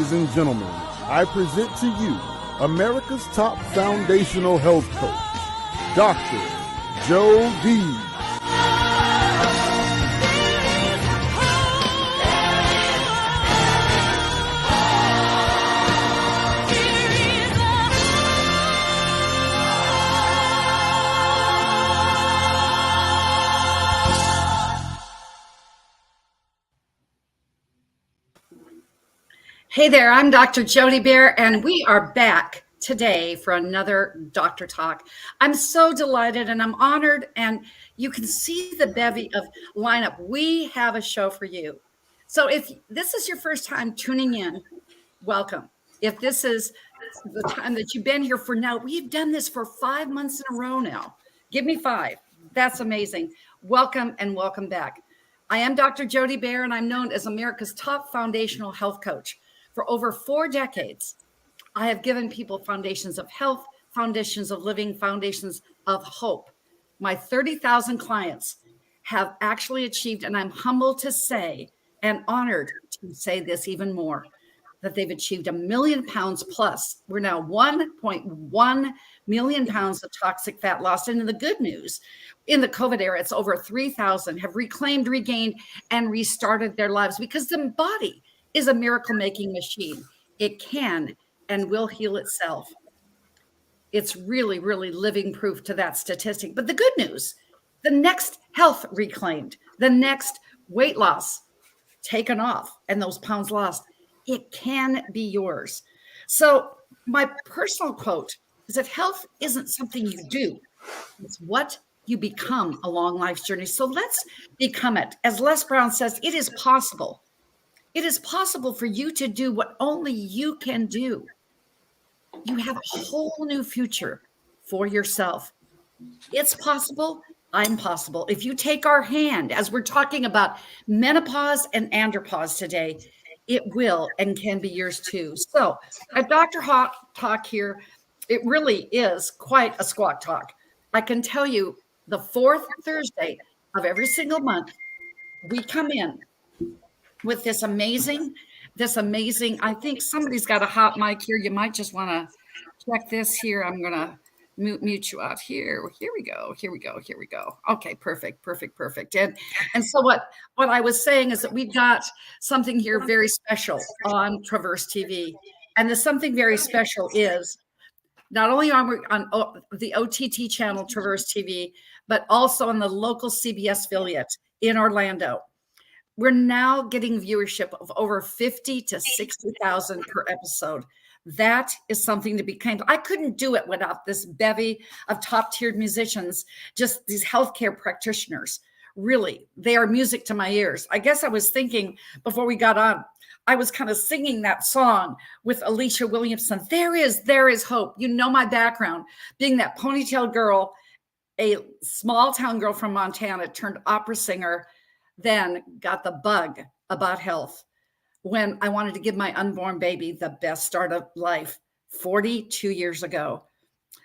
Ladies and gentlemen, I present to you America's top foundational health coach, Dr. Joe D. Hey there, I'm Dr. Jody Bear, and we are back today for another Doctor Talk. I'm so delighted and I'm honored, and you can see the bevy of lineup. We have a show for you. So if this is your first time tuning in, welcome. If this is the time that you've been here for now, we've done this for 5 months in a row now. Give me 5. That's amazing. Welcome and welcome back. I am Dr. Jody Bear, and I'm known as America's top foundational health coach. For over 4 decades, I have given people foundations of health, foundations of living, foundations of hope. My 30,000 clients have actually achieved, and I'm humbled to say and honored to say this even more, that they've achieved 1 million pounds plus. We're now 1.1 million pounds of toxic fat lost. And in the good news, in the COVID era, it's over 3,000 have reclaimed, regained, and restarted their lives, because the body is a miracle-making machine. It can and will heal itself. It's really, really living proof to that statistic. But the good news, the next health reclaimed, the next weight loss taken off, and those pounds lost, it can be yours. So my personal quote is that health isn't something you do. It's what you become along life's journey. So let's become it. As Les Brown says, it is possible. It is possible for you to do what only you can do. You have a whole new future for yourself. It's possible. I'm possible. If you take our hand, as we're talking about menopause and andropause today, it will and can be yours too. So at Dr. Hot Talk here, it really is quite a squawk talk. I can tell you the 4th Thursday of every single month, we come in with this amazing, I think somebody's got a hot mic here. You might just want to check this here. I'm going to mute you out here. Here we go. Okay, perfect. And so what I was saying is that we've got something here very special on Traverse TV. And the something very special is not only on the OTT channel, Traverse TV, but also on the local CBS affiliate in Orlando. We're now getting viewership of over 50 to 60,000 per episode. That is something to be claimed. I couldn't do it without this bevy of top-tiered musicians, just these healthcare practitioners. Really, they are music to my ears. I guess I was thinking before we got on, I was kind of singing that song with Alicia Williamson. There is hope. You know my background, being that ponytail girl, a small town girl from Montana, turned opera singer, then got the bug about health when I wanted to give my unborn baby the best start of life 42 years ago.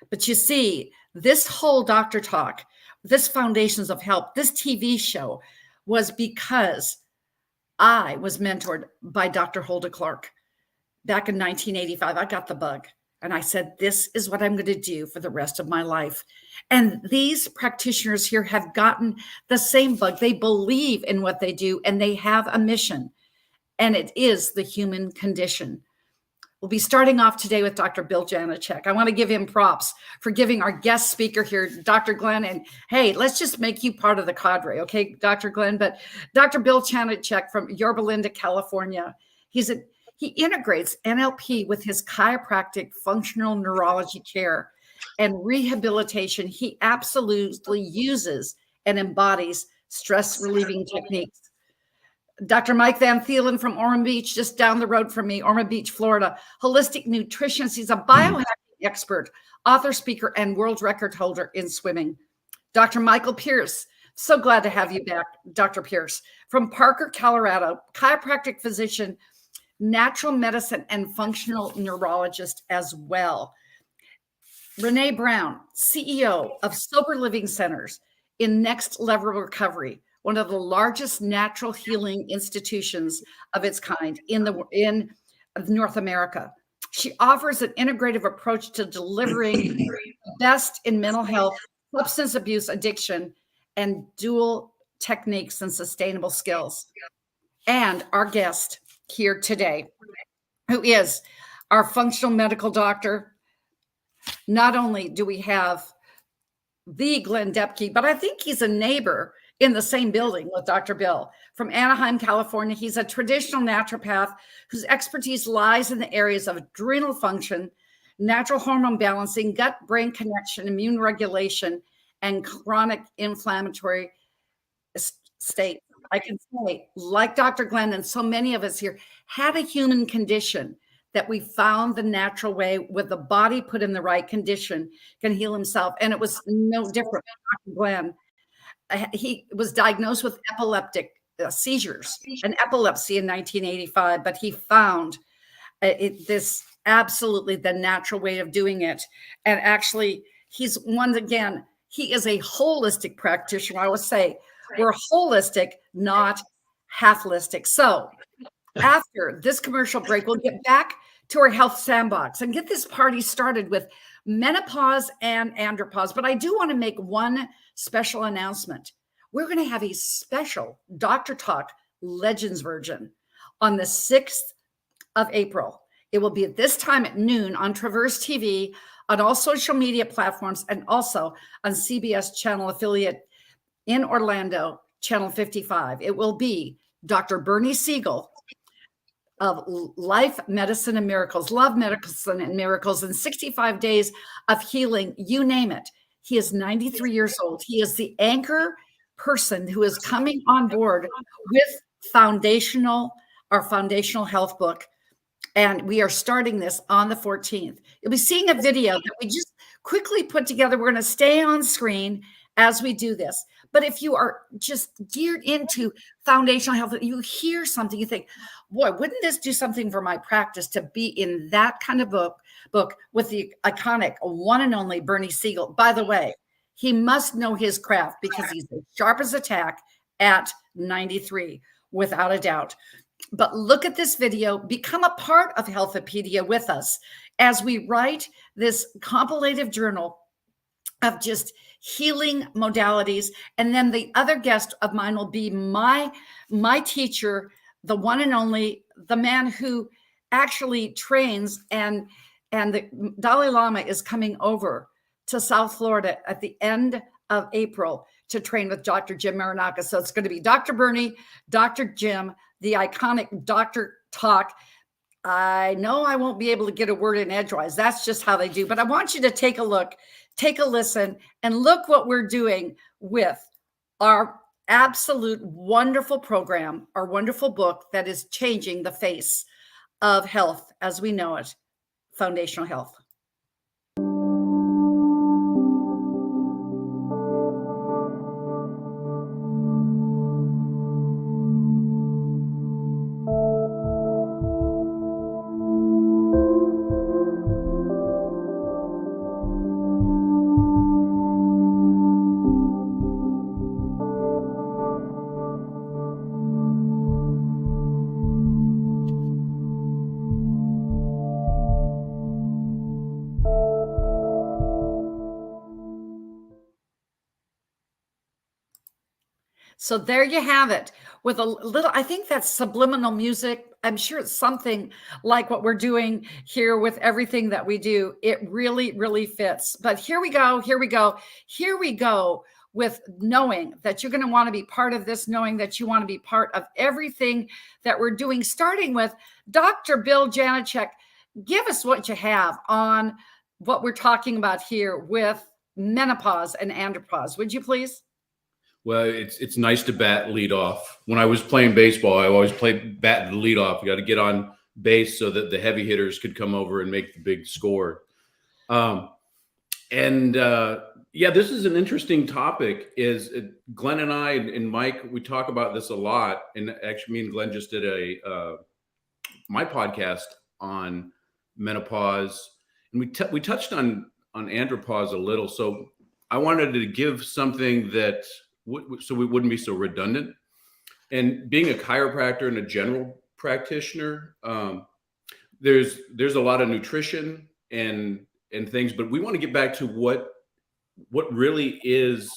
But you see, this whole Doctor Talk, this Foundations of Health, this TV show was because I was mentored by Dr. Hulda Clark. Back in 1985, I got the bug. And I said, this is what I'm going to do for the rest of my life. And these practitioners here have gotten the same bug. They believe in what they do, and they have a mission. And it is the human condition. We'll be starting off today with Dr. Bill Janicek. I want to give him props for giving our guest speaker here, Dr. Glenn. And hey, let's just make you part of the cadre, okay, Dr. Glenn? But Dr. Bill Janicek from Yorba Linda, California. He integrates NLP with his chiropractic functional neurology care and rehabilitation. He absolutely uses and embodies stress relieving techniques. Dr. Mike Van Thielen from Ormond Beach, just down the road from me, Ormond Beach, Florida, holistic nutritionist. He's a biohacking expert, author, speaker, and world record holder in swimming. Dr. Michael Pierce, so glad to have you back, Dr. Pierce, from Parker, Colorado, chiropractic physician, natural medicine, and functional neurologist as well. Renee Brown, CEO of Sober Living Centers in Next Level Recovery, one of the largest natural healing institutions of its kind in of North America. She offers an integrative approach to delivering the best in mental health, substance abuse, addiction, and dual techniques and sustainable skills. And our guest here today, who is our functional medical doctor. Not only do we have the Glenn Depke, but I think he's a neighbor in the same building with Dr. Bill from Anaheim, California. He's a traditional naturopath whose expertise lies in the areas of adrenal function, natural hormone balancing, gut-brain connection, immune regulation, and chronic inflammatory state. I can say, like Dr. Glenn and so many of us here, had a human condition that we found the natural way with the body put in the right condition can heal himself. And it was no different with Dr. Glenn. He was diagnosed with epileptic seizures and epilepsy in 1985, but he found this absolutely the natural way of doing it. And actually, he's once again, he is a holistic practitioner. I would say we're holistic, not half-listic. So after this commercial break, we'll get back to our health sandbox and get this party started with menopause and andropause. But I do want to make one special announcement. We're going to have a special Dr. Talk Legends version on the 6th of April. It will be at this time at noon on Traverse TV, on all social media platforms, and also on CBS channel affiliate in Orlando, channel 55. It will be Dr. Bernie Siegel of Life, Medicine, and Miracles, Love, Medicine, and Miracles, and 65 Days of Healing, you name it. He is 93 years old. He is the anchor person who is coming on board with our foundational health book. And we are starting this on the 14th. You'll be seeing a video that we just quickly put together. We're going to stay on screen as we do this. But if you are just geared into foundational health, you hear something, you think, boy, wouldn't this do something for my practice to be in that kind of book with the iconic one and only Bernie Siegel? By the way, he must know his craft because he's as sharp as a tack at 93, without a doubt. But look at this video, become a part of Healthopedia with us as we write this compilative journal of just healing modalities. And then the other guest of mine will be my teacher, the one and only, the man who actually trains, and the Dalai Lama is coming over to South Florida at the end of April to train with Dr. Jim Maranaka. So it's going to be Dr. Bernie, Dr. Jim, the iconic Dr. Talk. I know I won't be able to get a word in edgewise. That's just how they do. But I want you to take a look, take a listen, and look what we're doing with our absolute wonderful program, our wonderful book that is changing the face of health as we know it, foundational health. So there you have it with a little, I think that's subliminal music. I'm sure it's something like what we're doing here with everything that we do. It really, really fits. But here we go with knowing that you're going to want to be part of this, knowing that you want to be part of everything that we're doing, starting with Dr. Bill Janicek. Give us what you have on what we're talking about here with menopause and andropause. Would you please? Well, it's nice to bat lead off. When I was playing baseball, I always played bat the lead off. You got to get on base so that the heavy hitters could come over and make the big score. Yeah, this is an interesting topic. Glenn and I and Mike, we talk about this a lot. And actually, me and Glenn just did my podcast on menopause, and we touched on andropause a little. So I wanted to give something that so we wouldn't be so redundant. And being a chiropractor and a general practitioner, there's a lot of nutrition and things, but we want to get back to what really is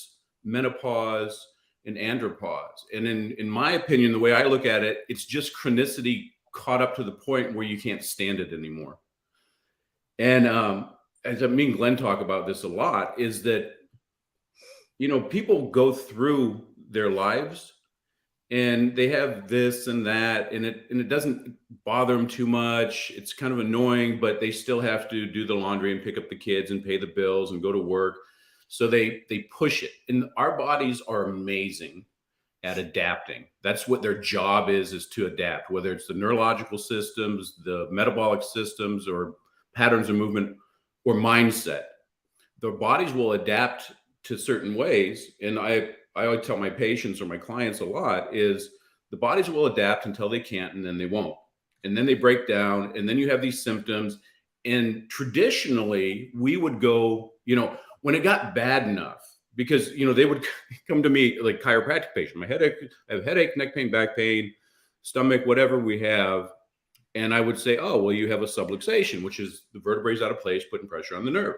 menopause and andropause. And in my opinion, the way I look at it, it's just chronicity caught up to the point where you can't stand it anymore. And as me and Glenn talk about this a lot, is that, you know, people go through their lives and they have this and that, and it doesn't bother them too much. It's kind of annoying, but they still have to do the laundry and pick up the kids and pay the bills and go to work. So they push it. And our bodies are amazing at adapting. That's what their job is to adapt, whether it's the neurological systems, the metabolic systems, or patterns of movement or mindset. Their bodies will adapt to certain ways. And I always tell my patients or my clients a lot is the bodies will adapt until they can't, and then they won't. And then they break down, and then you have these symptoms. And traditionally, we would go, you know, when it got bad enough, because, you know, they would come to me like chiropractic patient, I have headache, neck pain, back pain, stomach, whatever we have. And I would say, oh, well, you have a subluxation, which is the vertebrae out of place, putting pressure on the nerve.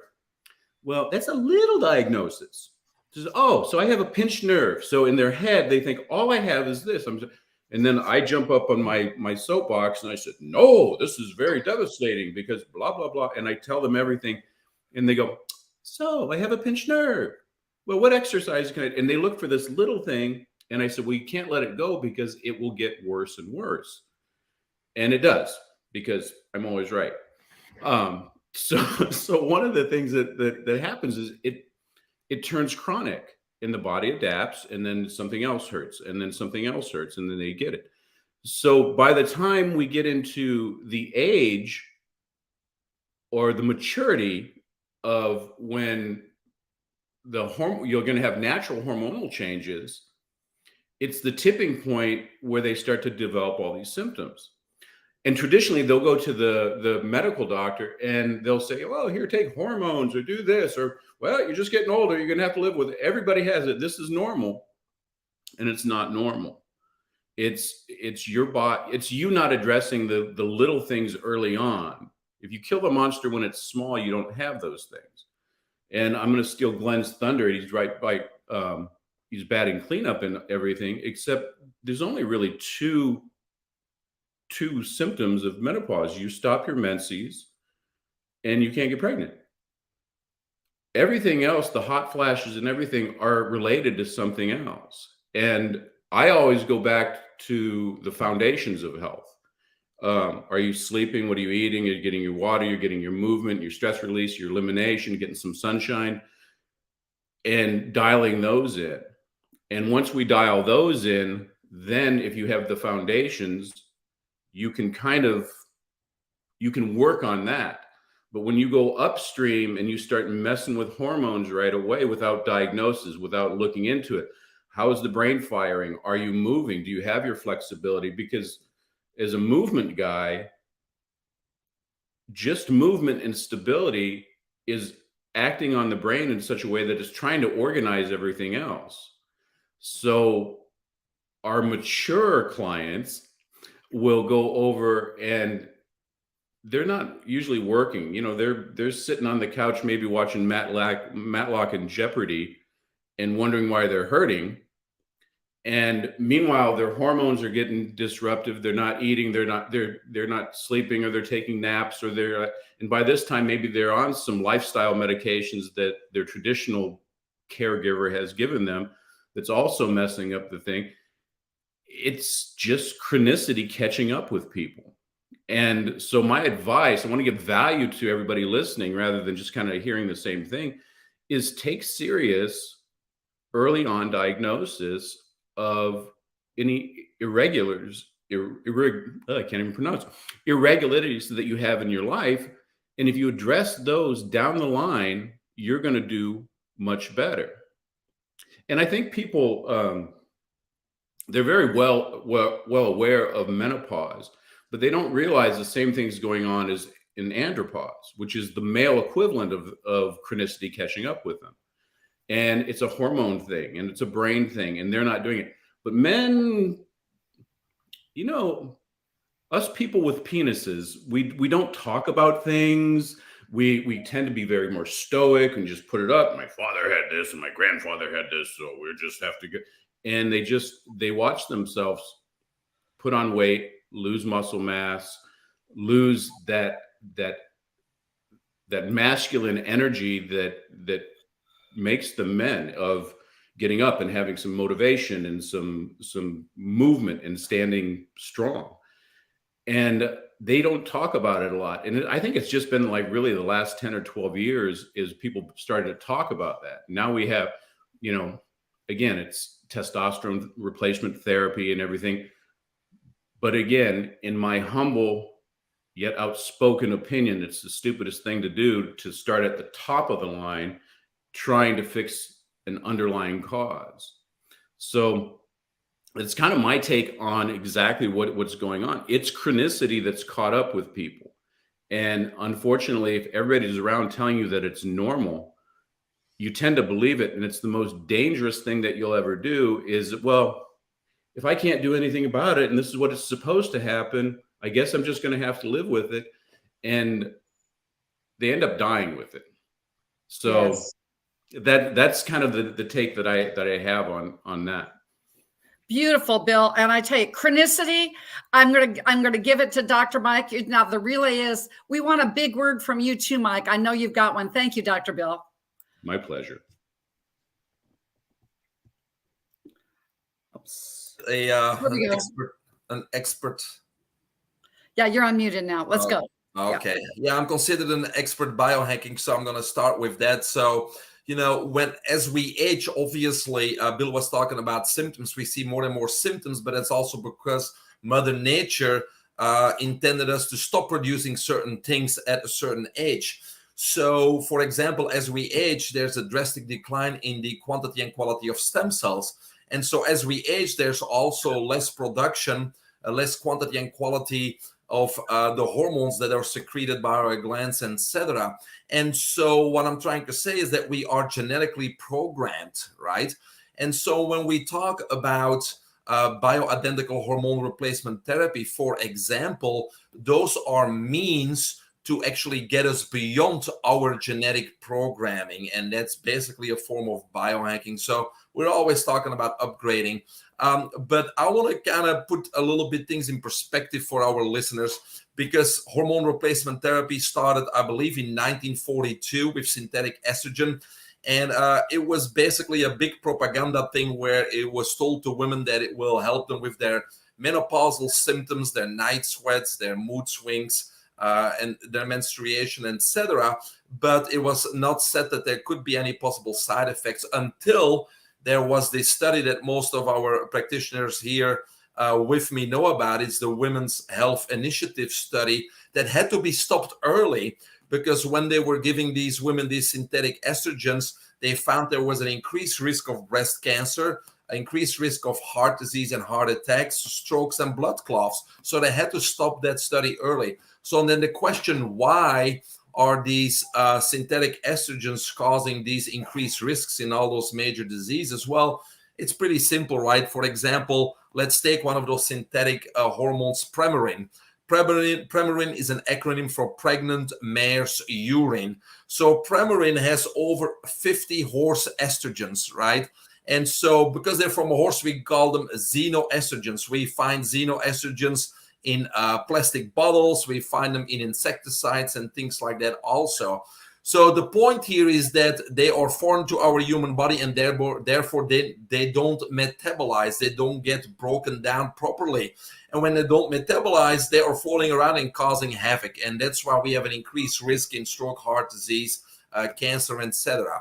Well, that's a little diagnosis. Says, oh, so I have a pinched nerve. So in their head, they think all I have is this. And then I jump up on my soapbox and I said, no, this is very devastating because blah, blah, blah. And I tell them everything. And they go, so I have a pinched nerve. Well, what exercise can I? And they look for this little thing. And I said, well, you can't let it go because it will get worse and worse. And it does, because I'm always right. So one of the things that happens is it turns chronic, and the body adapts, and then something else hurts, and then something else hurts, and then they get it. So by the time we get into the age or the maturity of when you're going to have natural hormonal changes, it's the tipping point where they start to develop all these symptoms. And traditionally, they'll go to the medical doctor and they'll say, well, here, take hormones or do this, or, well, you're just getting older. You're going to have to live with it. Everybody has it. This is normal. And it's not normal. It's your body. It's you not addressing the little things early on. If you kill the monster when it's small, you don't have those things. And I'm going to steal Glenn's thunder. He's right by, he's batting cleanup and everything, except there's only really two symptoms of menopause. You stop your menses and you can't get pregnant. Everything else, the hot flashes and everything, are related to something else. And I always go back to the foundations of health. Are you sleeping? What are you eating? Are you getting your water? You're getting your movement, your stress release, your elimination, getting some sunshine, and dialing those in. And once we dial those in, then if you have the foundations, you can work on that. But when you go upstream and you start messing with hormones right away without diagnosis, without looking into it, how is the brain firing? Are you moving? Do you have your flexibility? Because as a movement guy, just movement and stability is acting on the brain in such a way that it's trying to organize everything else. So our mature clients will go over and they're not usually working. You know, they're sitting on the couch, maybe watching Matlock and Jeopardy and wondering why they're hurting. And meanwhile, their hormones are getting disruptive. They're not eating. They're not sleeping, or they're taking naps, or and by this time, maybe they're on some lifestyle medications that their traditional caregiver has given them. That's also messing up the thing. It's just chronicity catching up with people. And so my advice, I want to give value to everybody listening rather than just kind of hearing the same thing, is take serious early on diagnosis of any irregularities that you have in your life. And if you address those down the line, you're going to do much better. And I think people, they're very well aware of menopause, but they don't realize the same thing's going on as in andropause, which is the male equivalent of chronicity catching up with them. And it's a hormone thing, and it's a brain thing, and they're not doing it. But men, you know, us people with penises, we don't talk about things. We tend to be very more stoic and just put it up. My father had this and my grandfather had this, so we just have to get. And they watch themselves put on weight, lose muscle mass, lose that masculine energy that makes them men, of getting up and having some motivation and some movement and standing strong. And they don't talk about it a lot. And I think it's just been like really the last 10 or 12 years is people started to talk about that. Now we have, again, it's testosterone replacement therapy and everything. But again, in my humble yet outspoken opinion, it's the stupidest thing to do, to start at the top of the line trying to fix an underlying cause. So it's kind of my take on exactly what's going on. It's chronicity that's caught up with people. And unfortunately, if everybody's around telling you that it's normal, you tend to believe it. And it's the most dangerous thing that you'll ever do is, well, if I can't do anything about it and this is what is supposed to happen, I guess I'm just going to have to live with it. And they end up dying with it. So yes. That's kind of the take that I have on that. Beautiful, Bill. And I tell you, chronicity, I'm gonna give it to Dr. Mike. Now the relay is, we want a big word from you too, Mike. I know you've got one. Thank you, Dr. Bill. My pleasure. Oops. An expert. Yeah, you're unmuted now. Let's go. Okay. Yeah, I'm considered an expert biohacking, so I'm going to start with that. So, as we age, obviously, Bill was talking about symptoms. We see more and more symptoms, but it's also because Mother Nature intended us to stop producing certain things at a certain age. So, for example, as we age, there's a drastic decline in the quantity and quality of stem cells. And so as we age, there's also less production, less quantity and quality of the hormones that are secreted by our glands, etc. And so what I'm trying to say is that we are genetically programmed, right? And so when we talk about bioidentical hormone replacement therapy, for example, those are means to actually get us beyond our genetic programming. And that's basically a form of biohacking. So we're always talking about upgrading. But I want to kind of put a little bit things in perspective for our listeners, because hormone replacement therapy started, I believe, in 1942 with synthetic estrogen. And it was basically a big propaganda thing where it was told to women that it will help them with their menopausal symptoms, their night sweats, their mood swings, and their menstruation, etc. But it was not said that there could be any possible side effects until there was this study that most of our practitioners here with me know about. It's the Women's Health Initiative study that had to be stopped early, because when they were giving these women these synthetic estrogens, they found there was an increased risk of breast cancer, increased risk of heart disease and heart attacks, strokes and blood clots. So they had to stop that study early. So then the question, why are these synthetic estrogens causing these increased risks in all those major diseases? Well, it's pretty simple, right? For example, let's take one of those synthetic hormones, Premarin. Premarin is an acronym for pregnant mare's urine. So Premarin has over 50 horse estrogens, right? And so because they're from a horse, we call them xenoestrogens. We find xenoestrogens in plastic bottles. We find them in insecticides and things like that also. So the point here is that they are foreign to our human body, and therefore they don't metabolize. They don't get broken down properly. And when they don't metabolize, they are falling around and causing havoc. And that's why we have an increased risk in stroke, heart disease, cancer, etc.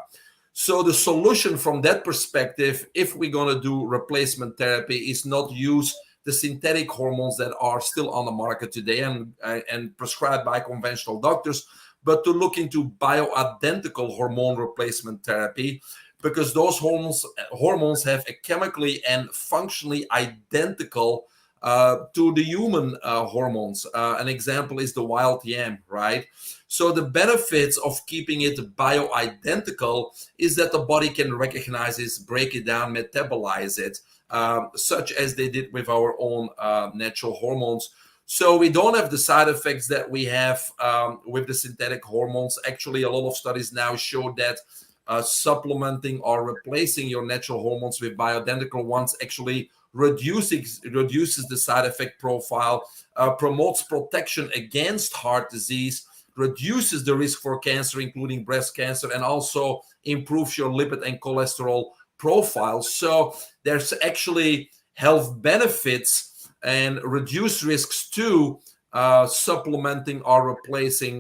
So the solution from that perspective, if we're going to do replacement therapy, is not use the synthetic hormones that are still on the market today and prescribed by conventional doctors, but to look into bioidentical hormone replacement therapy, because those hormones have a chemically and functionally identical to the human hormones. An example is the wild yam, right? So the benefits of keeping it bioidentical is that the body can recognize it, break it down, metabolize it, such as they did with our own natural hormones. So we don't have the side effects that we have with the synthetic hormones. Actually, a lot of studies now show that supplementing or replacing your natural hormones with bioidentical ones actually reduces the side effect profile, promotes protection against heart disease, reduces the risk for cancer, including breast cancer, and also improves your lipid and cholesterol profile. So there's actually health benefits and reduce risks to supplementing or replacing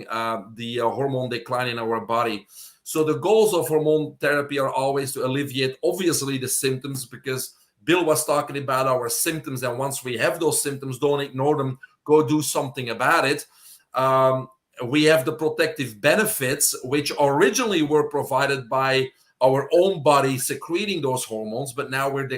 the hormone decline in our body. So the goals of hormone therapy are always to alleviate, obviously, the symptoms, because Bill was talking about our symptoms, and once we have those symptoms, don't ignore them, go do something about it. We have the protective benefits, which originally were provided by our own body secreting those hormones, but now we're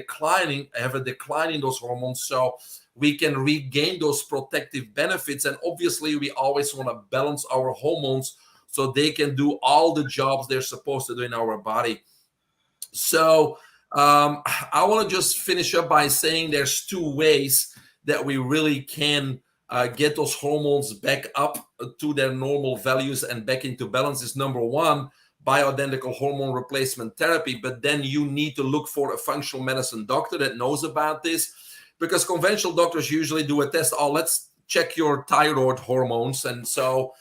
have a decline in those hormones, so we can regain those protective benefits. And obviously, we always want to balance our hormones so they can do all the jobs they're supposed to do in our body. So I want to just finish up by saying there's two ways that we really can get those hormones back up to their normal values and back into balance. Is number one, bioidentical hormone replacement therapy, but then you need to look for a functional medicine doctor that knows about this, because conventional doctors usually do a test. Oh, let's check your thyroid hormones. And so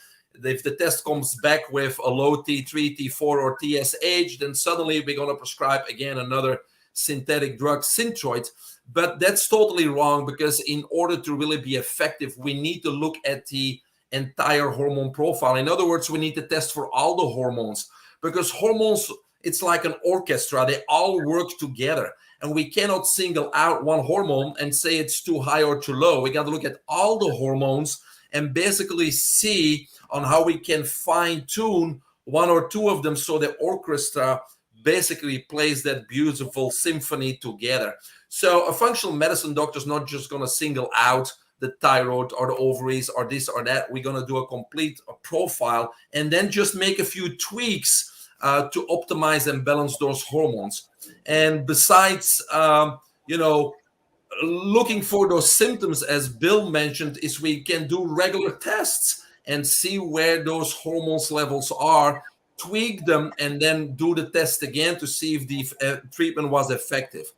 if the test comes back with a low T3, T4, or TSH, then suddenly we're going to prescribe again another synthetic drug, Synthroid. But that's totally wrong, because in order to really be effective, we need to look at the entire hormone profile. In other words, we need to test for all the hormones, because hormones, it's like an orchestra. They all work together, and we cannot single out one hormone and say it's too high or too low. We got to look at all the hormones and basically see on how we can fine tune one or two of them so the orchestra basically plays that beautiful symphony together. So a functional medicine doctor is not just going to single out the thyroid or the ovaries or this or that. We're going to do a complete profile and then just make a few tweaks to optimize and balance those hormones. And besides, looking for those symptoms, as Bill mentioned, is we can do regular tests and see where those hormones levels are, tweak them, and then do the test again to see if the treatment was effective.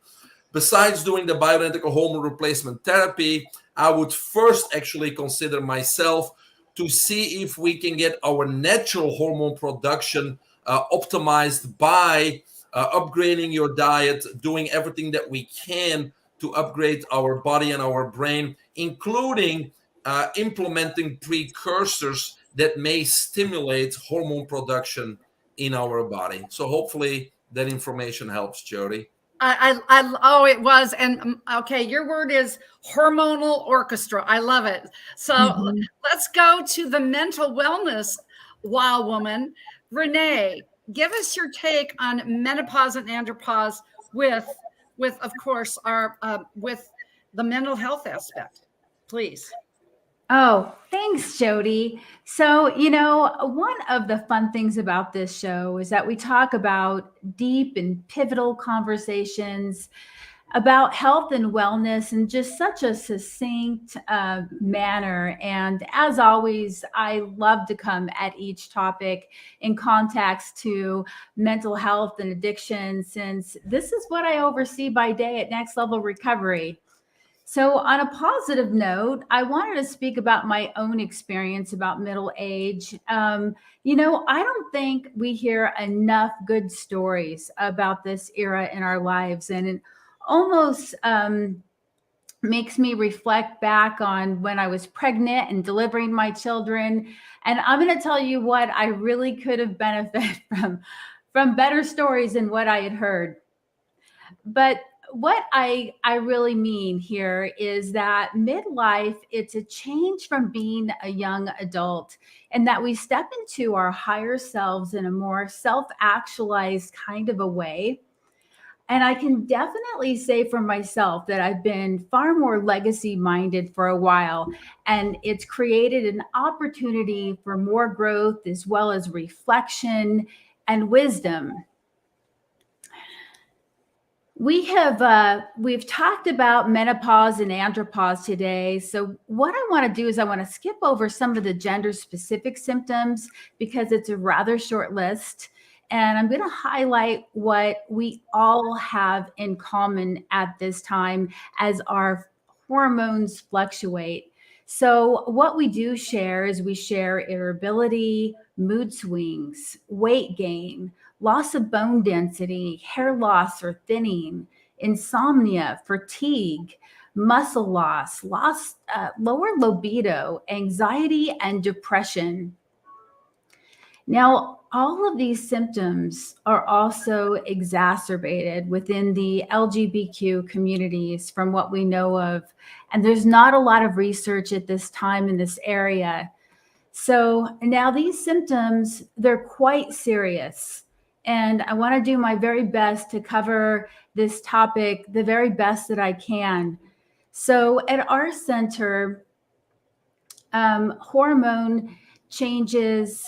Besides doing the bioidentical hormone replacement therapy, I would first actually consider myself to see if we can get our natural hormone production optimized by upgrading your diet, doing everything that we can to upgrade our body and our brain, including implementing precursors that may stimulate hormone production in our body. So hopefully that information helps, Jody. Oh, it was. And okay, your word is hormonal orchestra. I love it. So let's go to the mental wellness wow woman. Renee, give us your take on menopause and andropause with of course, our with the mental health aspect, please. Oh, thanks, Jody. So, one of the fun things about this show is that we talk about deep and pivotal conversations about health and wellness in just such a succinct manner. And as always, I love to come at each topic in context to mental health and addiction, since this is what I oversee by day at Next Level Recovery. So on a positive note, I wanted to speak about my own experience about middle age. I don't think we hear enough good stories about this era in our lives. And it almost makes me reflect back on when I was pregnant and delivering my children. And I'm going to tell you what, I really could have benefited from better stories than what I had heard. But what I really mean here is that midlife, it's a change from being a young adult, and that we step into our higher selves in a more self-actualized kind of a way. And I can definitely say for myself that I've been far more legacy minded for a while, and it's created an opportunity for more growth as well as reflection and wisdom. We've talked about menopause and andropause today. So what I want to do is I want to skip over some of the gender specific symptoms because it's a rather short list. And I'm going to highlight what we all have in common at this time as our hormones fluctuate. So what we do share is we share irritability, mood swings, weight gain, loss of bone density, hair loss or thinning, insomnia, fatigue, muscle loss, lower libido, anxiety, and depression. Now, all of these symptoms are also exacerbated within the LGBTQ communities from what we know of. And there's not a lot of research at this time in this area. So now these symptoms, they're quite serious. And I want to do my very best to cover this topic the very best that I can. So at our center, hormone changes,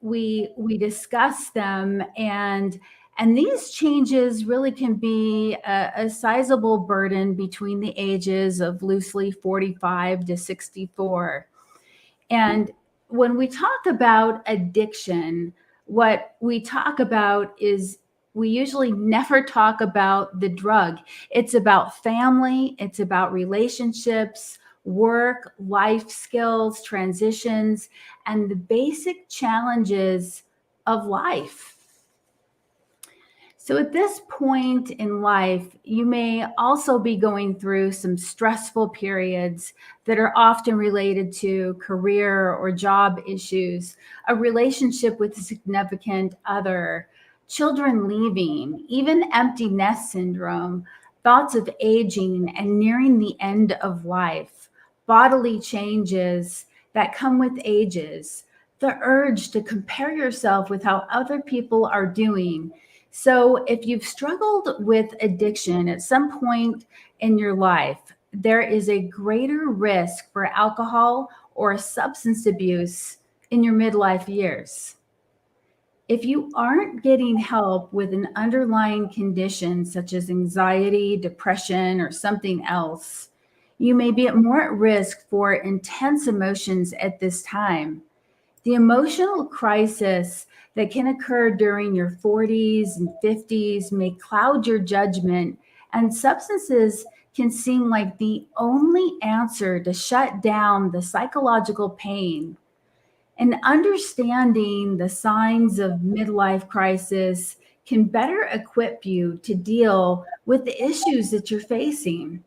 we discuss them, and these changes really can be a sizable burden between the ages of loosely 45 to 64. And when we talk about addiction, what we talk about is we usually never talk about the drug. It's about family, it's about relationships, work, life skills, transitions, and the basic challenges of life. So at this point in life, you may also be going through some stressful periods that are often related to career or job issues, a relationship with a significant other, children leaving, even empty nest syndrome, thoughts of aging and nearing the end of life, bodily changes that come with ages, the urge to compare yourself with how other people are doing. So if you've struggled with addiction at some point in your life, there is a greater risk for alcohol or substance abuse in your midlife years. If you aren't getting help with an underlying condition such as anxiety, depression, or something else, you may be more at risk for intense emotions at this time. The emotional crisis that can occur during your 40s and 50s may cloud your judgment, and substances can seem like the only answer to shut down the psychological pain. And understanding the signs of midlife crisis can better equip you to deal with the issues that you're facing.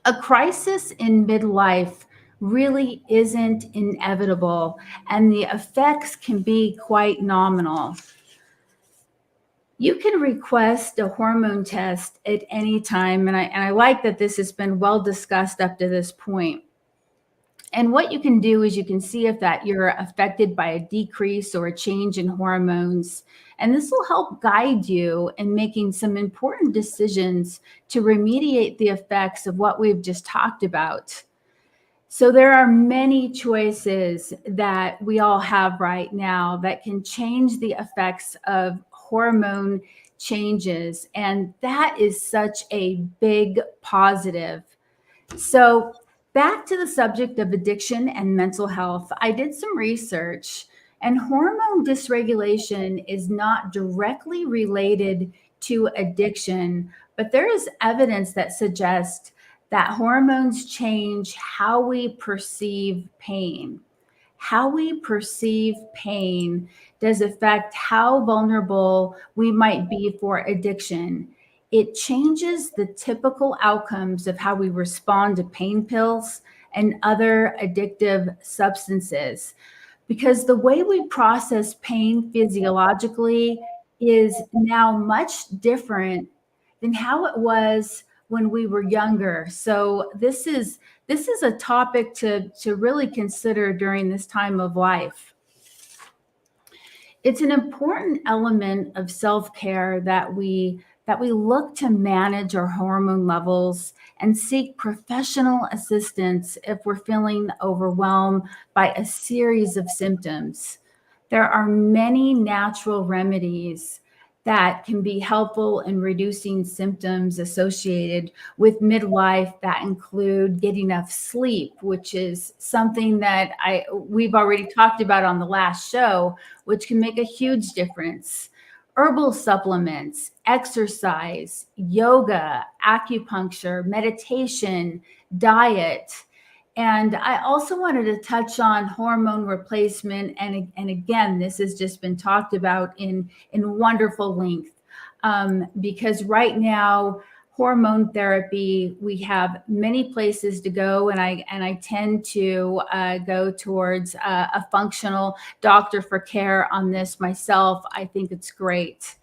A crisis in midlife really isn't inevitable, and the effects can be quite nominal. You can request a hormone test at any time, and I like that this has been well discussed up to this point. And what you can do is you can see if that you're affected by a decrease or a change in hormones. And this will help guide you in making some important decisions to remediate the effects of what we've just talked about. So there are many choices that we all have right now that can change the effects of hormone changes. And that is such a big positive. So back to the subject of addiction and mental health, I did some research, and hormone dysregulation is not directly related to addiction, but there is evidence that suggests that hormones change how we perceive pain. How we perceive pain does affect how vulnerable we might be for addiction. It changes the typical outcomes of how we respond to pain pills and other addictive substances, because the way we process pain physiologically is now much different than how it was when we were younger. So this is a topic to really consider during this time of life. It's an important element of self-care that we look to manage our hormone levels and seek professional assistance if we're feeling overwhelmed by a series of symptoms. There are many natural remedies that can be helpful in reducing symptoms associated with midlife that include getting enough sleep, which is something that we've already talked about on the last show, which can make a huge difference. Herbal supplements, exercise, yoga, acupuncture, meditation, diet. And I also wanted to touch on hormone replacement. And again, this has just been talked about in wonderful length, because right now, hormone therapy, we have many places to go. And I tend to go towards a functional doctor for care on this myself. I think it's great.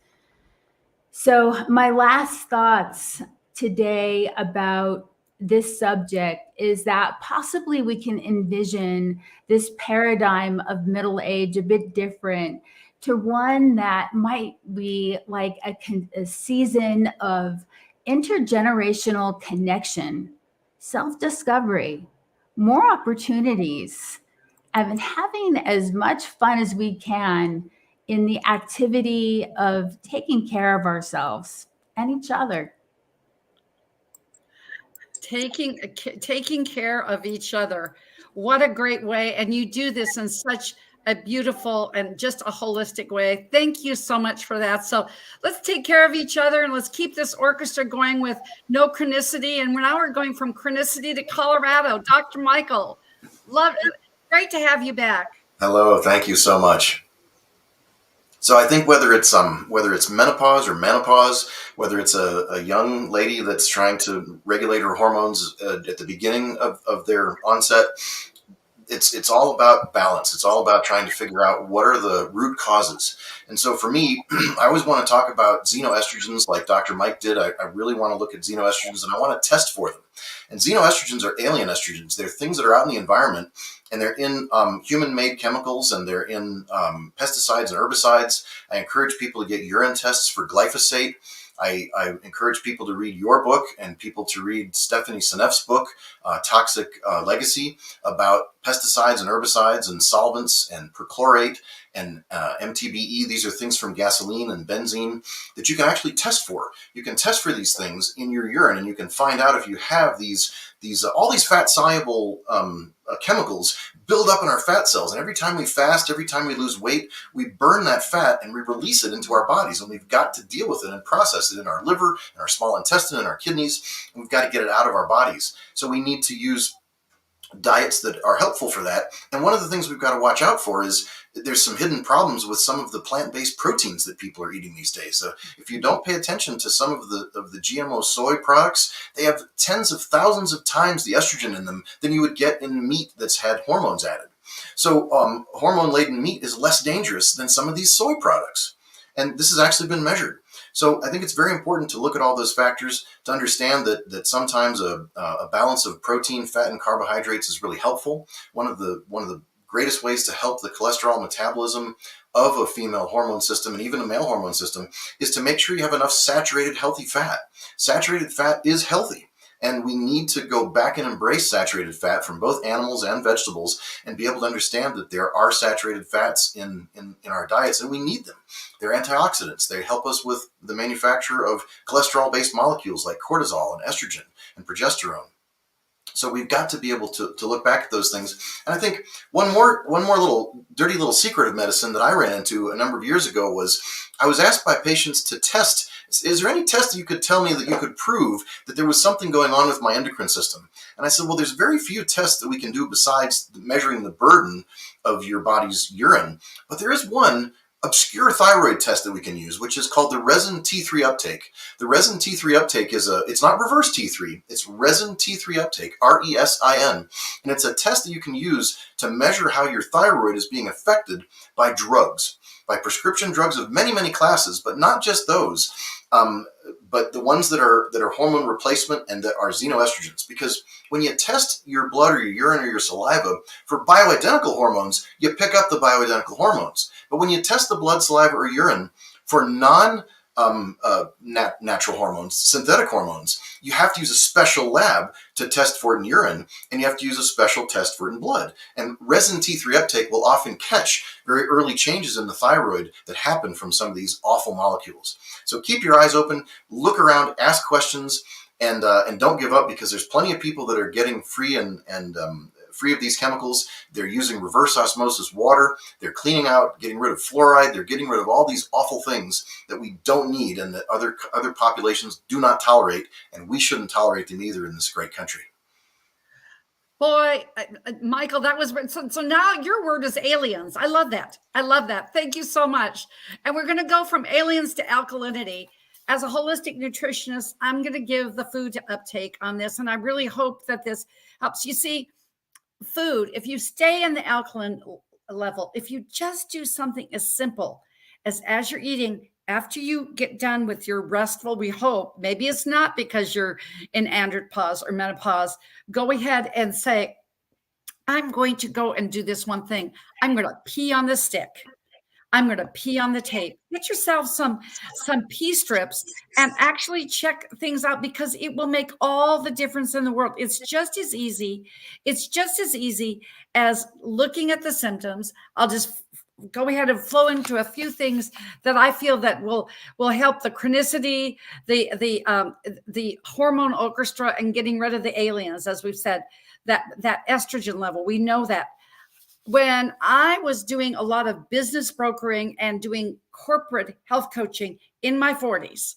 So my last thoughts today about this subject is that possibly we can envision this paradigm of middle age a bit different, to one that might be like a season of intergenerational connection, self-discovery, more opportunities, and having as much fun as we can in the activity of taking care of ourselves and each other. Taking care of each other. What a great way. And you do this in such a beautiful and just a holistic way. Thank you so much for that. So let's take care of each other, and let's keep this orchestra going with no chronicity. And now we're going from chronicity to Colorado. Dr. Michael, love it. Great to have you back. Hello, thank you so much. So I think whether it's menopause or menopause, whether it's a young lady that's trying to regulate her hormones at the beginning of their onset, it's all about balance. It's all about trying to figure out what are the root causes. And so for me, I always want to talk about xenoestrogens like Dr. Mike did. I really want to look at xenoestrogens, and I want to test for them. And xenoestrogens are alien estrogens. They're things that are out in the environment, and they're in human-made chemicals, and they're in pesticides and herbicides. I encourage people to get urine tests for glyphosate. I encourage people to read your book and people to read Stephanie Seneff's book, Toxic Legacy, about pesticides and herbicides and solvents and perchlorate and MTBE. These are things from gasoline and benzene that you can actually test for. You can test for these things in your urine, and you can find out if you have all these fat soluble chemicals build up in our fat cells. And every time we fast, every time we lose weight, we burn that fat and we release it into our bodies. And we've got to deal with it and process it in our liver, in our small intestine, in our kidneys. And we've got to get it out of our bodies. So we need to use diets that are helpful for that. And one of the things we've got to watch out for is that there's some hidden problems with some of the plant-based proteins that people are eating these days. If you don't pay attention to some of the GMO soy products, they have tens of thousands of times the estrogen in them than you would get in meat that's had hormones added. So hormone-laden meat is less dangerous than some of these soy products. And this has actually been measured. So I think it's very important to look at all those factors to understand that sometimes a balance of protein, fat, and carbohydrates is really helpful. One of the greatest ways to help the cholesterol metabolism of a female hormone system and even a male hormone system is to make sure you have enough saturated, healthy fat. Saturated fat is healthy. And we need to go back and embrace saturated fat from both animals and vegetables and be able to understand that there are saturated fats in our diets, and we need them. They're antioxidants. They help us with the manufacture of cholesterol-based molecules like cortisol and estrogen and progesterone. So we've got to be able to look back at those things. And I think one more little dirty little secret of medicine that I ran into a number of years ago was I was asked by patients to test, is there any test that you could tell me that you could prove that there was something going on with my endocrine system? And I said, well, there's very few tests that we can do besides measuring the burden of your body's urine. But there is one obscure thyroid test that we can use, which is called the resin T3 uptake. The resin T3 uptake it's not reverse T3, it's resin T3 uptake, RESIN. And it's a test that you can use to measure how your thyroid is being affected by drugs, by prescription drugs of many, many classes, but not just those, but the ones that are hormone replacement and that are xenoestrogens. Because when you test your blood or your urine or your saliva for bioidentical hormones, you pick up the bioidentical hormones. But when you test the blood, saliva, or urine for natural hormones, synthetic hormones. You have to use a special lab to test for it in urine, and you have to use a special test for it in blood. And resin T3 uptake will often catch very early changes in the thyroid that happen from some of these awful molecules. So keep your eyes open, look around, ask questions, and don't give up, because there's plenty of people that are getting free and free of these chemicals. They're using reverse osmosis water. They're cleaning out, getting rid of fluoride. They're getting rid of all these awful things that we don't need and that other populations do not tolerate, and we shouldn't tolerate them either in this great country. Boy, Michael, that was so now your word is aliens. I love that. I love that. Thank you so much. And we're going to go from aliens to alkalinity. As a holistic nutritionist, I'm going to give the food uptake on this, and I really hope that this helps. You see, food, if you stay in the alkaline level, if you just do something as simple as you're eating, after you get done with your restful, we hope, maybe it's not because you're in andropause or menopause, go ahead and say, I'm going to go and do this one thing. I'm going to pee on the stick. I'm going to pee on the tape. Get yourself some pee strips and actually check things out, because it will make all the difference in the world. It's just as easy. It's just as easy as looking at the symptoms. I'll just go ahead and flow into a few things that I feel that will help the chronicity, the hormone orchestra, and getting rid of the aliens, as we've said, that estrogen level. We know that. When I was doing a lot of business brokering and doing corporate health coaching in my 40s,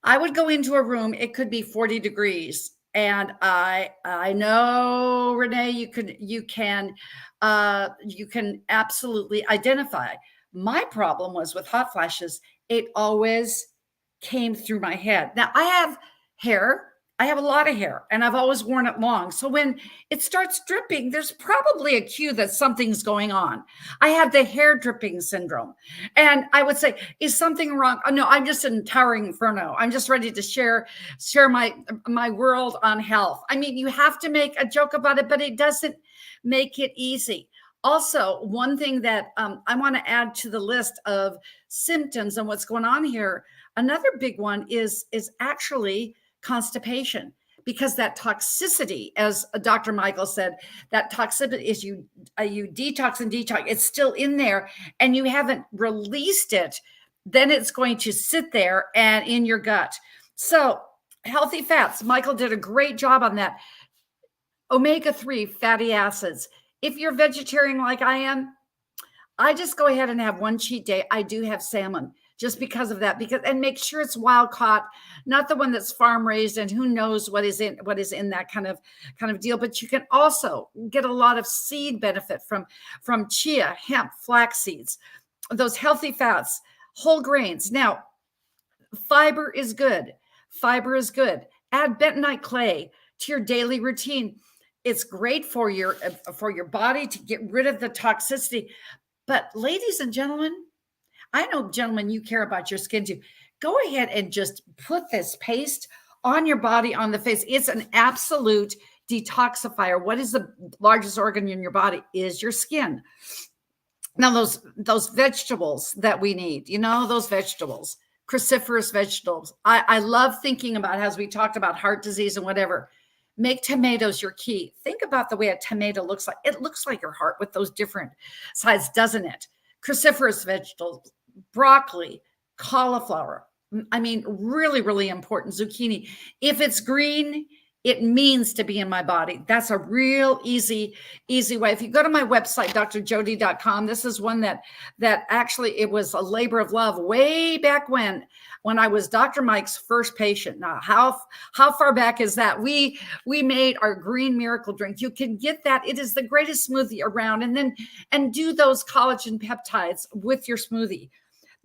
I would go into a room, it could be 40 degrees. And I know, Renee, you can absolutely identify. My problem was with hot flashes. It always came through my head. Now I have hair. I have a lot of hair, and I've always worn it long. So when it starts dripping, there's probably a cue that something's going on. I had the hair dripping syndrome. And I would say, is something wrong? Oh, no, I'm just in towering inferno. I'm just ready to share my world on health. I mean, you have to make a joke about it, but it doesn't make it easy. Also, one thing that I want to add to the list of symptoms and what's going on here, another big one is actually constipation, because that toxicity, as Dr. Michael said, that toxicity is you detox and detox. It's still in there and you haven't released it. Then it's going to sit there and in your gut. So healthy fats, Michael did a great job on that. Omega-3 fatty acids. If you're vegetarian like I am, I just go ahead and have one cheat day. I do have salmon, just because of that, and make sure it's wild caught, not the one that's farm raised and who knows what is in that kind of deal. But you can also get a lot of seed benefit from chia, hemp, flax seeds, those healthy fats, whole grains. Now, fiber is good. Fiber is good. Add bentonite clay to your daily routine. It's great for your body to get rid of the toxicity. But ladies and gentlemen, I know, gentlemen, you care about your skin too. Go ahead and just put this paste on your body, on the face. It's an absolute detoxifier. What is the largest organ in your body? Is your skin. Now, those vegetables that we need, those vegetables, cruciferous vegetables. I love thinking about, as we talked about heart disease and whatever, make tomatoes your key. Think about the way a tomato looks like. It looks like your heart with those different sides, doesn't it? Cruciferous vegetables, broccoli, cauliflower. I mean, really, really important. Zucchini. If it's green, it means to be in my body. That's a real easy way. If you go to my website, drjody.com, this is one that actually, it was a labor of love way back when I was Dr. Mike's first patient. Now, how far back is that? We made our green miracle drink. You can get that. It is the greatest smoothie around. And do those collagen peptides with your smoothie.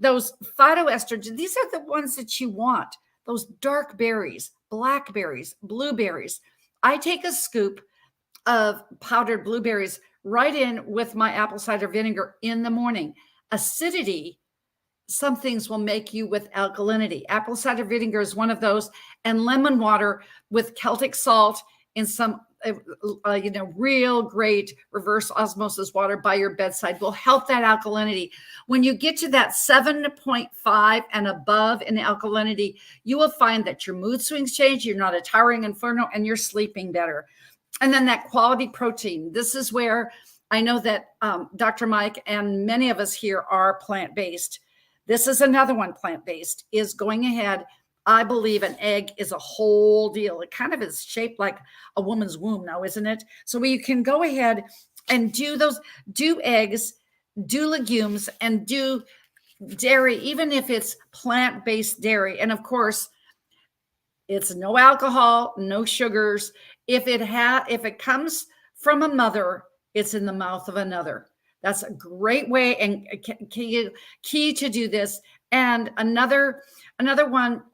Those phytoestrogens, these are the ones that you want. Those dark berries, blackberries, blueberries. I take a scoop of powdered blueberries right in with my apple cider vinegar in the morning. Acidity, some things will make you with alkalinity. Apple cider vinegar is one of those, and lemon water with Celtic salt in some real great reverse osmosis water by your bedside will help that alkalinity. When you get to that 7.5 and above in alkalinity, you will find that your mood swings change. You're not a towering inferno, and you're sleeping better. And then that quality protein. This is where I know that Dr. Mike and many of us here are plant-based. This is another one, plant-based, is going ahead. I believe an egg is a whole deal. It kind of is shaped like a woman's womb now, isn't it? So you can go ahead and do eggs, do legumes, and do dairy, even if it's plant-based dairy. And of course, it's no alcohol, no sugars. If it comes from a mother, it's in the mouth of another. That's a great way and key to do this. And another one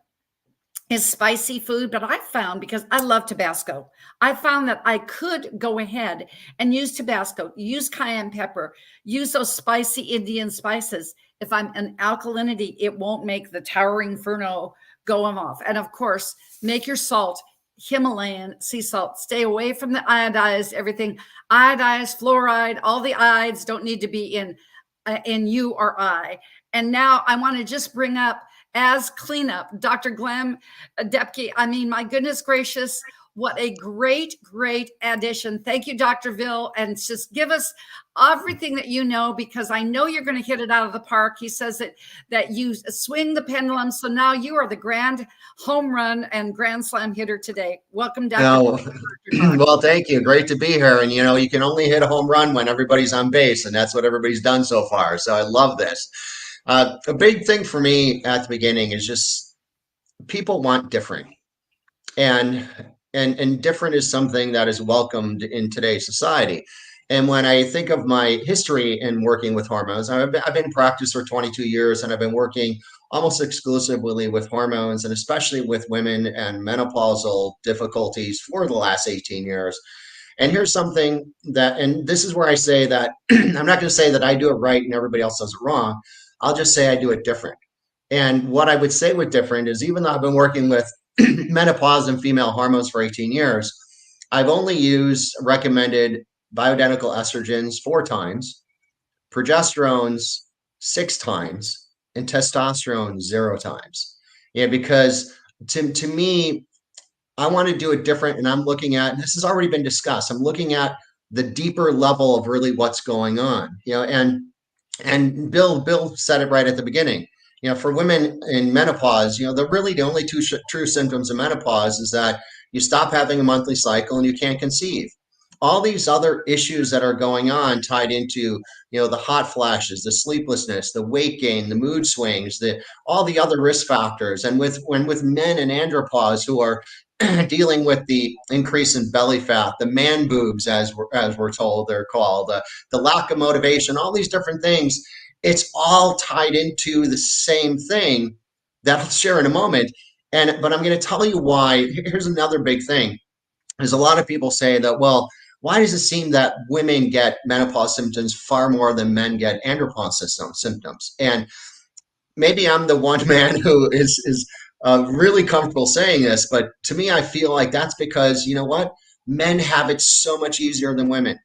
is spicy food, but I found, because I love Tabasco, I found that I could go ahead and use Tabasco, use cayenne pepper, use those spicy Indian spices. If I'm an alkalinity, it won't make the towering inferno go off. And of course, make your salt Himalayan sea salt. Stay away from the iodized everything. Iodized, fluoride, all the ides don't need to be in you or I. And now I want to just bring up, as cleanup, Dr. Glenn Depke. I mean, my goodness gracious, what a great, great addition. Thank you, Dr. Ville. And just give us everything that you know, because I know you're going to hit it out of the park. He says that you swing the pendulum. So now you are the grand home run and grand slam hitter today. Welcome, Dr. Well, thank you. Great to be here. And, you can only hit a home run when everybody's on base. And that's what everybody's done so far. So I love this. A big thing for me at the beginning is just people want different, and different is something that is welcomed in today's society. And when I think of my history in working with hormones, I've been in practice for 22 years, and I've been working almost exclusively with hormones, and especially with women and menopausal difficulties for the last 18 years. And here's something and this is where I say that I'm not going to say that I do it right and everybody else does it wrong. I'll just say I do it different. And what I would say with different is, even though I've been working with menopause and female hormones for 18 years, I've only used recommended bioidentical estrogens 4 times, progesterones 6 times, and testosterone 0 times. Yeah, because to me, I want to do it different. And I'm looking at, and this has already been discussed, I'm looking at the deeper level of really what's going on, and Bill said it right at the beginning. For women in menopause, the only two true symptoms of menopause is that you stop having a monthly cycle and you can't conceive. All these other issues that are going on tied into, the hot flashes, the sleeplessness, the weight gain, the mood swings, all the other risk factors. And with men in andropause who are dealing with the increase in belly fat, the man boobs, as we're told they're called, the lack of motivation, all these different things, it's all tied into the same thing that I'll share in a moment. But I'm going to tell you why. Here's another big thing. There's a lot of people say that, well, why does it seem that women get menopause symptoms far more than men get andropause symptoms? And maybe I'm the one man who is really comfortable saying this, but to me, I feel like that's because, men have it so much easier than women.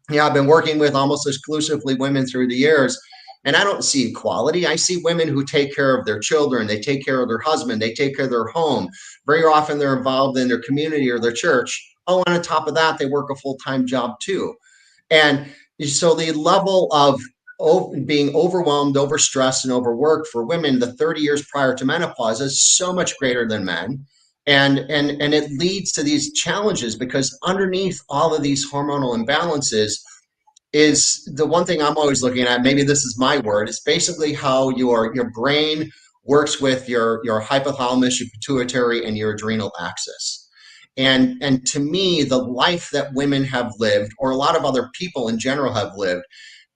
I've been working with almost exclusively women through the years, and I don't see equality. I see women who take care of their children, they take care of their husband, they take care of their home. Very often they're involved in their community or their church. Oh, and on top of that, they work a full-time job too. And so the level of being overwhelmed, overstressed, and overworked for women the 30 years prior to menopause is so much greater than men. And it leads to these challenges, because underneath all of these hormonal imbalances is the one thing I'm always looking at. Maybe this is my word. It's basically how your brain works with your hypothalamus, your pituitary, and your adrenal axis. And to me, the life that women have lived, or a lot of other people in general have lived,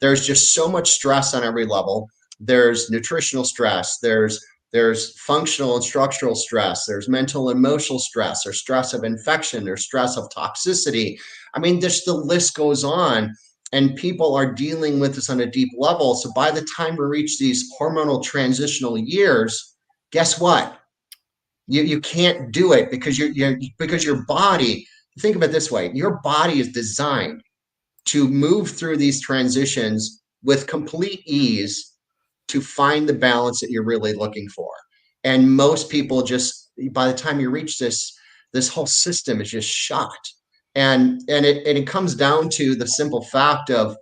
there's just so much stress on every level. There's nutritional stress. There's functional and structural stress. There's mental and emotional stress. There's stress of infection. There's stress of toxicity. I mean, just the list goes on. And people are dealing with this on a deep level. So by the time we reach these hormonal transitional years, guess what? You can't do it because your body think of it this way. Your body is designed to move through these transitions with complete ease to find the balance that you're really looking for. And most people just, by the time you reach this whole system is just shot. And it comes down to the simple fact of,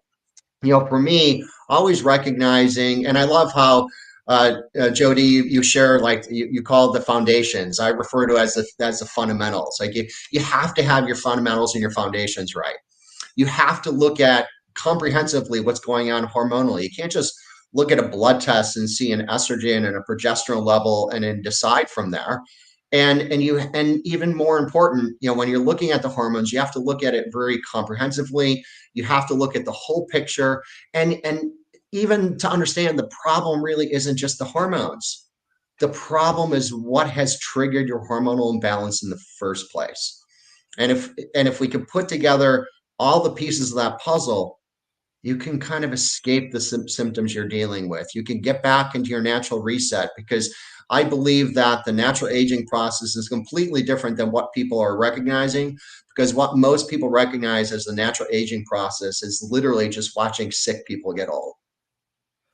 for me, always recognizing, and I love how Jody, you share, like you call it the foundations. I refer to as the fundamentals. Like you have to have your fundamentals and your foundations right. You have to look at comprehensively what's going on hormonally. You can't just look at a blood test and see an estrogen and a progesterone level and then decide from there. And even more important, when you're looking at the hormones, you have to look at it very comprehensively. You have to look at the whole picture, and even to understand the problem really isn't just the hormones. The problem is what has triggered your hormonal imbalance in the first place. And if we can put together all the pieces of that puzzle, you can kind of escape the symptoms you're dealing with. You can get back into your natural reset, because I believe that the natural aging process is completely different than what people are recognizing, because what most people recognize as the natural aging process is literally just watching sick people get old.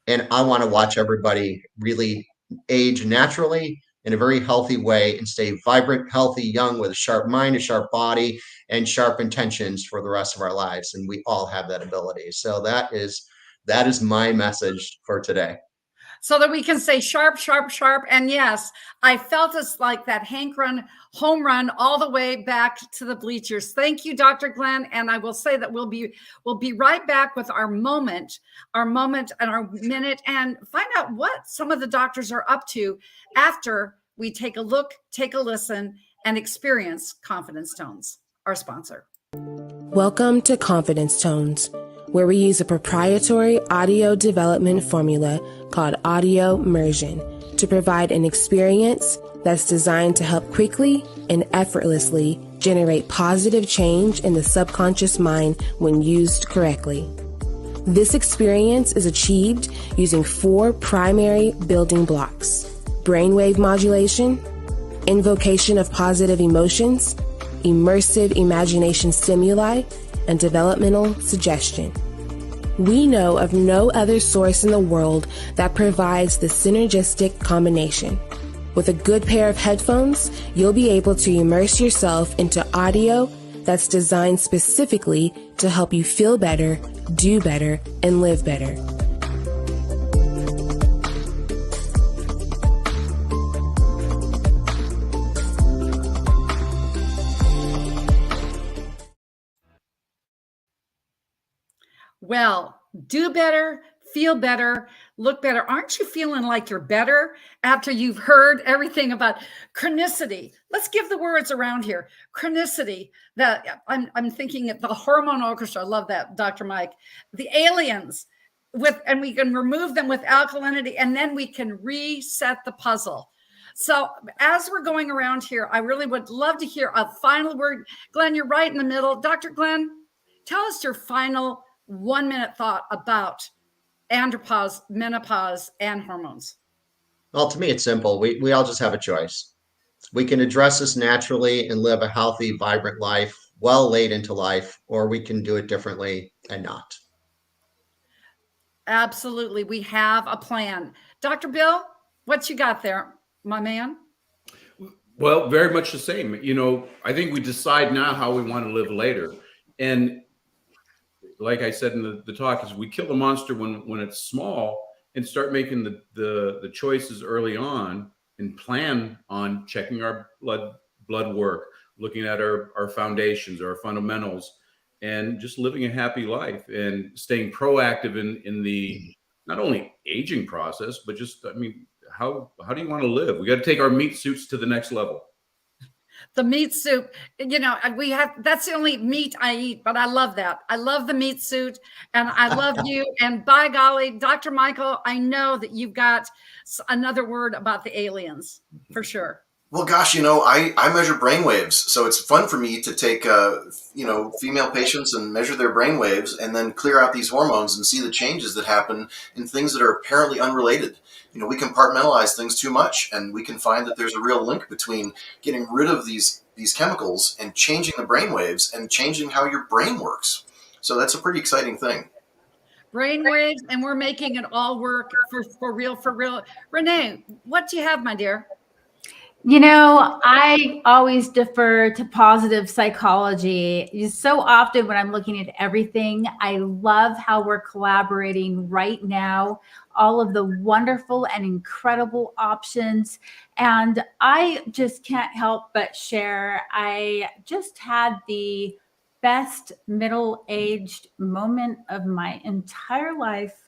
And I want to watch everybody really age naturally in a very healthy way and stay vibrant, healthy, young, with a sharp mind, a sharp body, and sharp intentions for the rest of our lives. And we all have that ability. So that is my message for today. So that we can say sharp, sharp, sharp. And yes, I felt us like that Hank run, home run all the way back to the bleachers. Thank you, Dr. Glenn. And I will say that we'll be right back with our moment and our minute, and find out what some of the doctors are up to after we take a look, take a listen, and experience Confidence Tones, our sponsor. Welcome to Confidence Tones, where we use a proprietary audio development formula called audio immersion to provide an experience that's designed to help quickly and effortlessly generate positive change in the subconscious mind when used correctly. This experience is achieved using 4 primary building blocks: brainwave modulation, invocation of positive emotions, immersive imagination stimuli, and developmental suggestion. We know of no other source in the world that provides the synergistic combination. With a good pair of headphones, you'll be able to immerse yourself into audio that's designed specifically to help you feel better, do better, and live better. Well, do better, feel better, look better. Aren't you feeling like you're better after you've heard everything about chronicity? Let's give the words around here. Chronicity, I'm thinking of the hormone orchestra. I love that, Dr. Mike. The aliens, and we can remove them with alkalinity, and then we can reset the puzzle. So as we're going around here, I really would love to hear a final word. Glenn, you're right in the middle. Dr. Glenn, tell us your final 1-minute thought about andropause, menopause, and hormones. Well, to me, it's simple. We all just have a choice. We can address this naturally and live a healthy, vibrant life well late into life, or we can do it differently and not. Absolutely. We have a plan. Dr. Bill, what you got there, my man? Well, very much the same. I think we decide now how we want to live later. And like I said in the talk, is we kill the monster when it's small and start making the choices early on and plan on checking our blood work, looking at our foundations, our fundamentals, and just living a happy life and staying proactive in the not only aging process, but just, how do you want to live? We got to take our meat suits to the next level. The meat soup, that's the only meat I eat, but I love that. I love the meat suit, and I love you. And by golly, Dr. Michael, I know that you've got another word about the aliens for sure. Well, gosh, I measure brain waves, so it's fun for me to take, female patients and measure their brain waves and then clear out these hormones and see the changes that happen in things that are apparently unrelated. we compartmentalize things too much, and we can find that there's a real link between getting rid of these chemicals and changing the brain waves and changing how your brain works. So that's a pretty exciting thing. Brain waves, and we're making it all work for real, for real. Renee, what do you have, my dear? I always defer to positive psychology. So often when I'm looking at everything, I love how we're collaborating right now, all of the wonderful and incredible options. And I just can't help but share. I just had the best middle-aged moment of my entire life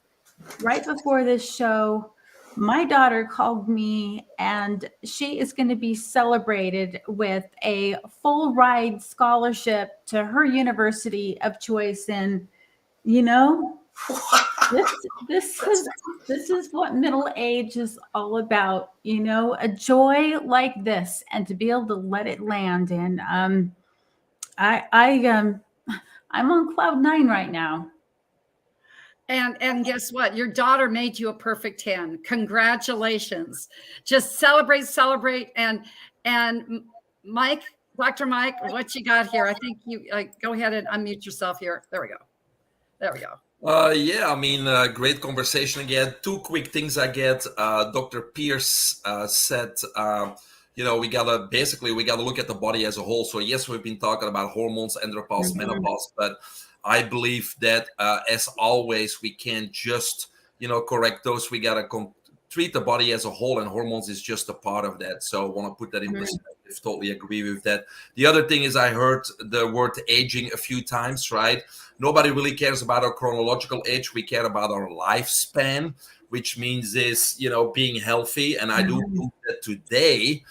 right before this show. My daughter called me, and she is going to be celebrated with a full ride scholarship to her university of choice. And this is what middle age is all about. A joy like this, and to be able to let it land. And I'm on cloud 9 right now. And guess what? Your daughter made you a perfect 10. Congratulations. Just celebrate. And Mike, Dr. Mike, what you got here? I think you go ahead and unmute yourself here. There we go. Yeah, great conversation again. 2 quick things I get. Dr. Pierce said, we gotta look at the body as a whole. So yes, we've been talking about hormones, andropause, menopause, but I believe that as always, we can't just, correct those. We got to treat the body as a whole, and hormones is just a part of that. So I want to put that in perspective. Totally agree with that. The other thing is I heard the word aging a few times, right? Nobody really cares about our chronological age. We care about our lifespan, which means is, being healthy. And I do believe that today,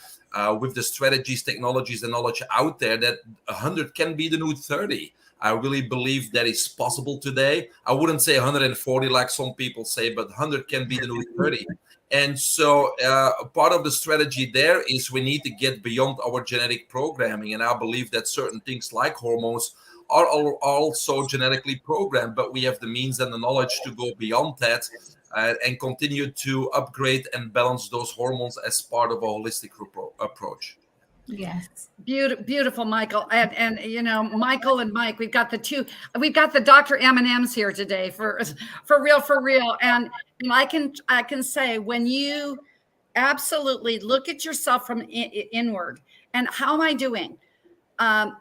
with the strategies, technologies, and knowledge out there, that 100 can be the new 30. I really believe that is possible today. I wouldn't say 140 like some people say, but 100 can be the new 30. And so part of the strategy there is we need to get beyond our genetic programming. And I believe that certain things like hormones are also genetically programmed, but we have the means and the knowledge to go beyond that and continue to upgrade and balance those hormones as part of a holistic approach. Yes. Beautiful, Michael. And Michael and Mike, we've got the Dr. M&Ms here today for real. And I can say, when you absolutely look at yourself from inward, and how am I doing?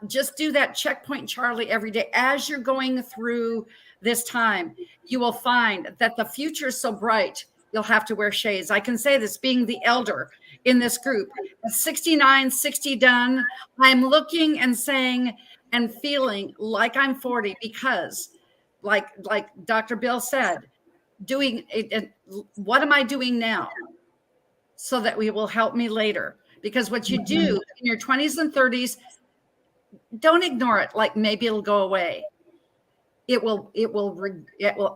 Just do that checkpoint, Charlie, every day. As you're going through this time, you will find that the future is so bright, you'll have to wear shades. I can say this, being the elder in this group, 69, 60 done. I'm looking and saying and feeling like I'm 40, because like Dr. Bill said, doing it, what am I doing now so that we will help me later? Because what you do in your 20s and 30s, don't ignore it. Like maybe it'll go away. It will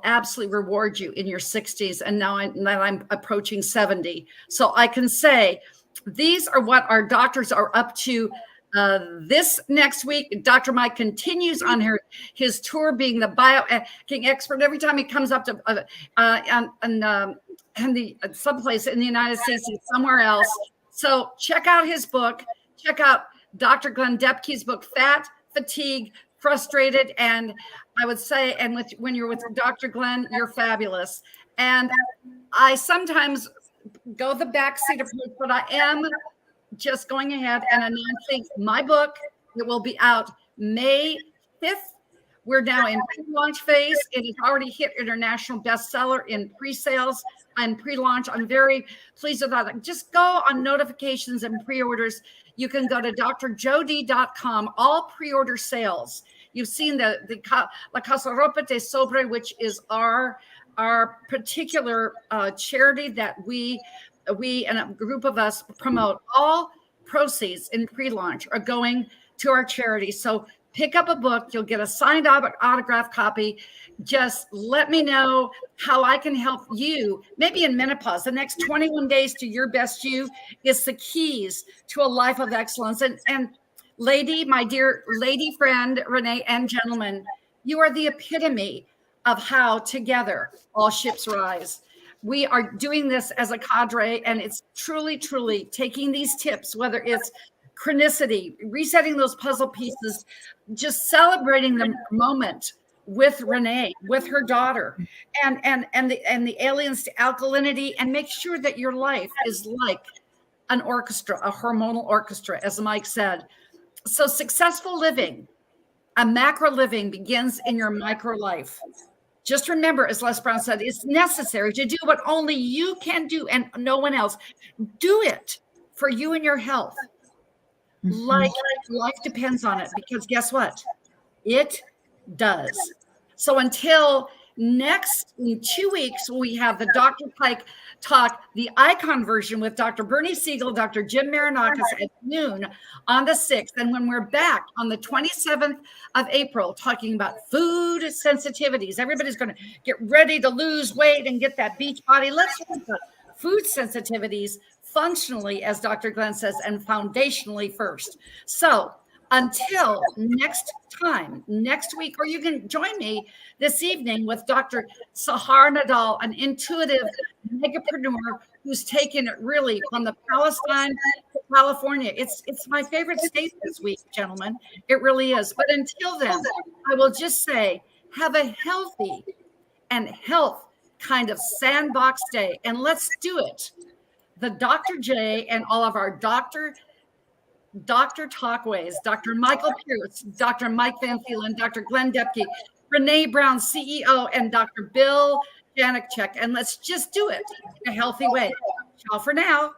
absolutely reward you in your 60s. And now I'm approaching 70. So I can say these are what our doctors are up to this next week. Dr. Mike continues on his tour, being the biohacking expert. Every time he comes up to someplace in the United States, he's somewhere else. So check out his book. Check out Dr. Glenn Depke's book, Fat, Fatigue, Frustrated. And I would say, and when you're with Dr. Glenn, you're fabulous. And I sometimes go the backseat approach, but I am just going ahead and announcing my book. It will be out May 5th. We're now in pre-launch phase. It has already hit international bestseller in pre-sales and pre-launch. I'm very pleased with that. Just go on notifications and pre-orders. You can go to drjody.com, all pre-order sales. You've seen the La Casa Ropa de Sobre, which is our particular charity that we and a group of us promote. All proceeds in pre-launch are going to our charity. So pick up a book. You'll get a signed autograph copy. Just let me know how I can help you. Maybe in menopause, the next 21 days to your best you is the keys to a life of excellence. And lady, my dear lady friend, Renee, and gentlemen, you are the epitome of how together all ships rise. We are doing this as a cadre, and it's truly, truly taking these tips, whether it's chronicity, resetting those puzzle pieces, just celebrating the moment with Renee, with her daughter, and the aliens to alkalinity, and make sure that your life is like an orchestra, a hormonal orchestra, as Mike said. So successful living, a macro living, begins in your micro life. Just remember, as Les Brown said, it's necessary to do what only you can do and no one else. Do it for you and your health. Like life depends on it, because guess what? It does. So until next 2 weeks, we have the Dr. Pike Talk, the Icon version with Dr. Bernie Siegel, Dr. Jim Marinakis at noon on the 6th. And when we're back on the 27th of April, talking about food sensitivities, everybody's going to get ready to lose weight and get that beach body. Let's talk about food sensitivities functionally, as Dr. Glenn says, and foundationally first. So until next time, next week, or you can join me this evening with Dr. Sahar Nadal, an intuitive megapreneur who's taken it really from the Palestine to California. It's my favorite state this week, gentlemen. It really is. But until then, I will just say, have a healthy and health kind of sandbox day, and let's do it. The Dr. J and all of our Dr. Talkways, Dr. Michael Pierce, Dr. Mike Van Thielen, Dr. Glenn Depke, Renee Brown, CEO, and Dr. Bill Janikchek. And let's just do it in a healthy way. Ciao for now.